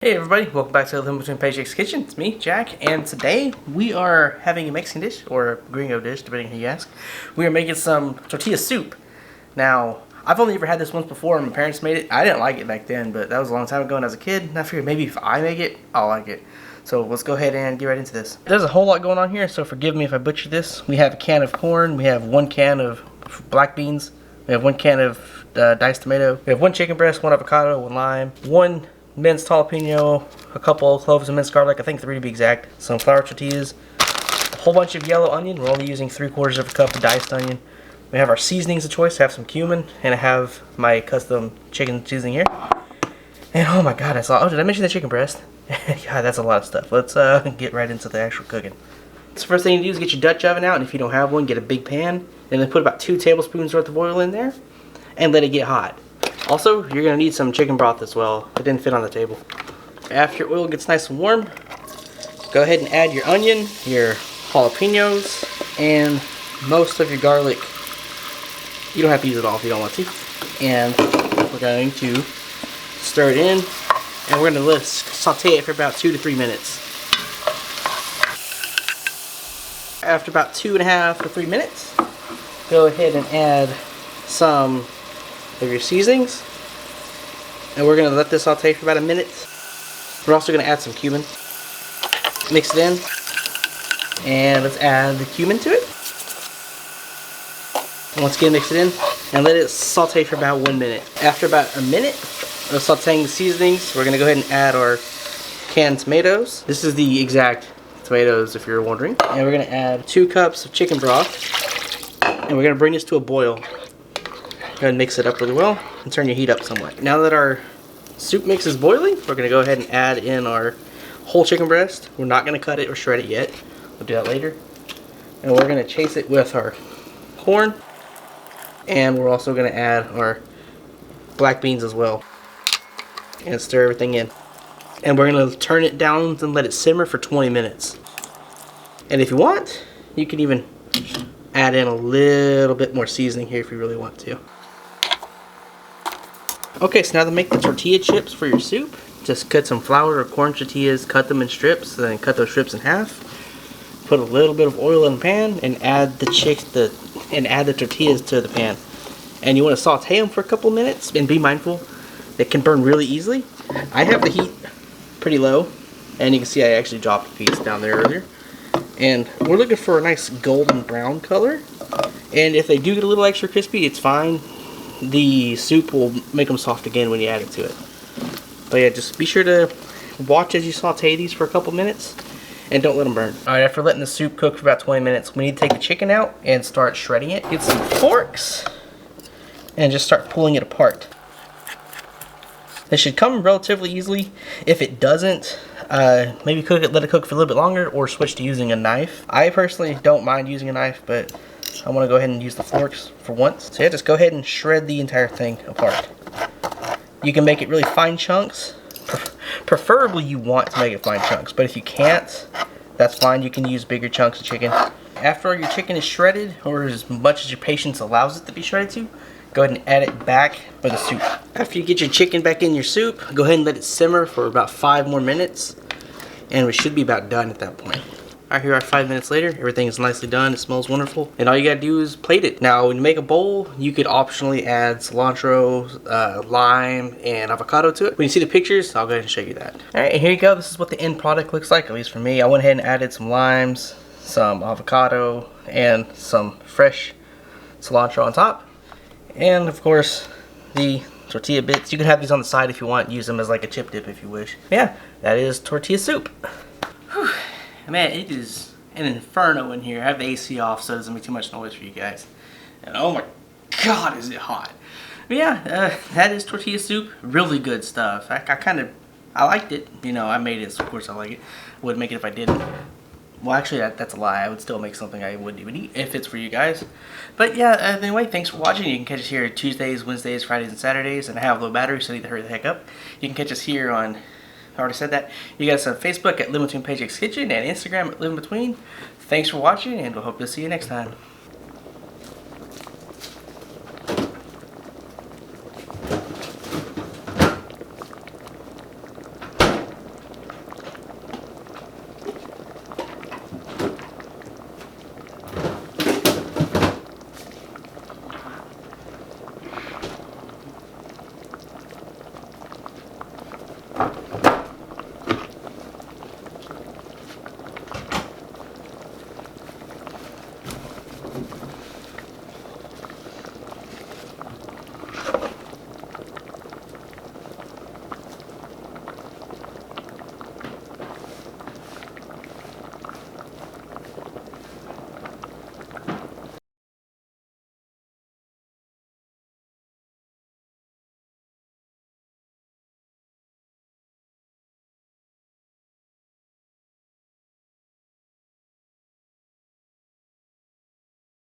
Hey everybody, welcome back to Living Between Paychecks Kitchen. It's me, Jack, and today we are having a Mexican dish, or a gringo dish, depending on who you ask. We are making some tortilla soup. Now, I've only ever had this once before, and my parents made it. I didn't like it back then, but that was a long time ago, and as a kid, and I figured maybe if I make it, I'll like it. So let's go ahead and get right into this. There's a whole lot going on here, so forgive me if I butcher this. We have a can of corn, we have 1 can of black beans, we have 1 can of diced tomato, we have 1 chicken breast, 1 avocado, 1 lime, 1 minced jalapeno, a couple cloves of minced garlic, I think 3 to be exact, some flour tortillas, a whole bunch of yellow onion. We're only using 3/4 of a cup of diced onion. We have our seasonings of choice. I have some cumin, and I have my custom chicken seasoning here. And oh my god, oh, did I mention the chicken breast? God, that's a lot of stuff. Let's get right into the actual cooking. So first thing you do is get your Dutch oven out, and if you don't have one, get a big pan, and then put about 2 tablespoons worth of oil in there, and let it get hot. Also, you're going to need some chicken broth as well. It didn't fit on the table. After your oil gets nice and warm, go ahead and add your onion, your jalapenos, and most of your garlic. You don't have to use it all if you don't want to. And we're going to stir it in, and we're going to saute it for about 2 to 3 minutes. After about 2.5 to 3 minutes, go ahead and add some of your seasonings, and we're going to let this saute for about a minute. We're also going to add some cumin. Mix it in, and let's add the cumin to it. Once again, mix it in and let it saute for about 1 minute. After about a minute of sauteing the seasonings, we're going to go ahead and add our canned tomatoes. This is the exact tomatoes, if you're wondering. And we're going to add 2 cups of chicken broth, and we're going to bring this to a boil. Go ahead and mix it up really well and turn your heat up somewhat. Now that our soup mix is boiling, we're going to go ahead and add in our whole chicken breast. We're not going to cut it or shred it yet. We'll do that later. And we're going to chase it with our corn, and we're also going to add our black beans as well and stir everything in. And we're going to turn it down and let it simmer for 20 minutes. And if you want, you can even add in a little bit more seasoning here if you really want to. Okay, so now to make the tortilla chips for your soup, just cut some flour or corn tortillas, cut them in strips, then cut those strips in half. Put a little bit of oil in the pan and add the tortillas to the pan. And you want to saute them for a couple minutes, and be mindful they can burn really easily. I have the heat pretty low, and you can see I actually dropped a piece down there earlier. And we're looking for a nice golden brown color. And if they do get a little extra crispy, it's fine. The soup will make them soft again when you add it to it. But yeah, just be sure to watch as you saute these for a couple minutes, and don't let them burn. Alright, after letting the soup cook for about 20 minutes, we need to take the chicken out and start shredding it. Get some forks and just start pulling it apart. This should come relatively easily. If it doesn't, maybe let it cook for a little bit longer, or switch to using a knife. I personally don't mind using a knife, but I want to go ahead and use the forks for once. So yeah, just go ahead and shred the entire thing apart. You can make it really fine chunks. Preferably you want to make it fine chunks, but if you can't, that's fine. You can use bigger chunks of chicken. After your chicken is shredded, or as much as your patience allows it to be shredded to, go ahead and add it back for the soup. After you get your chicken back in your soup, go ahead and let it simmer for about 5 more minutes, and we should be about done at that point. Alright, here we are 5 minutes later. Everything is nicely done. It smells wonderful. And all you gotta do is plate it. Now, when you make a bowl, you could optionally add cilantro, lime, and avocado to it. When you see the pictures, I'll go ahead and show you that. Alright, and here you go. This is what the end product looks like, at least for me. I went ahead and added some limes, some avocado, and some fresh cilantro on top. And, of course, the tortilla bits. You can have these on the side if you want. Use them as like a chip dip if you wish. Yeah, that is tortilla soup. Whew. Man, it is an inferno in here. I have the AC off so it doesn't make too much noise for you guys. And oh my god, is it hot. But yeah, that is tortilla soup. Really good stuff. I liked it. You know, I made it, so of course I like it. Wouldn't make it if I didn't. Well, actually, that's a lie. I would still make something I wouldn't even eat if it's for you guys. But yeah, anyway, thanks for watching. You can catch us here Tuesdays, Wednesdays, Fridays, and Saturdays. And I have low battery, so I need to hurry the heck up. You can catch us here on... I already said that. You got us on Facebook at Living Between Paychecks Kitchen and Instagram at Living Between. Thanks for watching, and we'll hope to see you next time.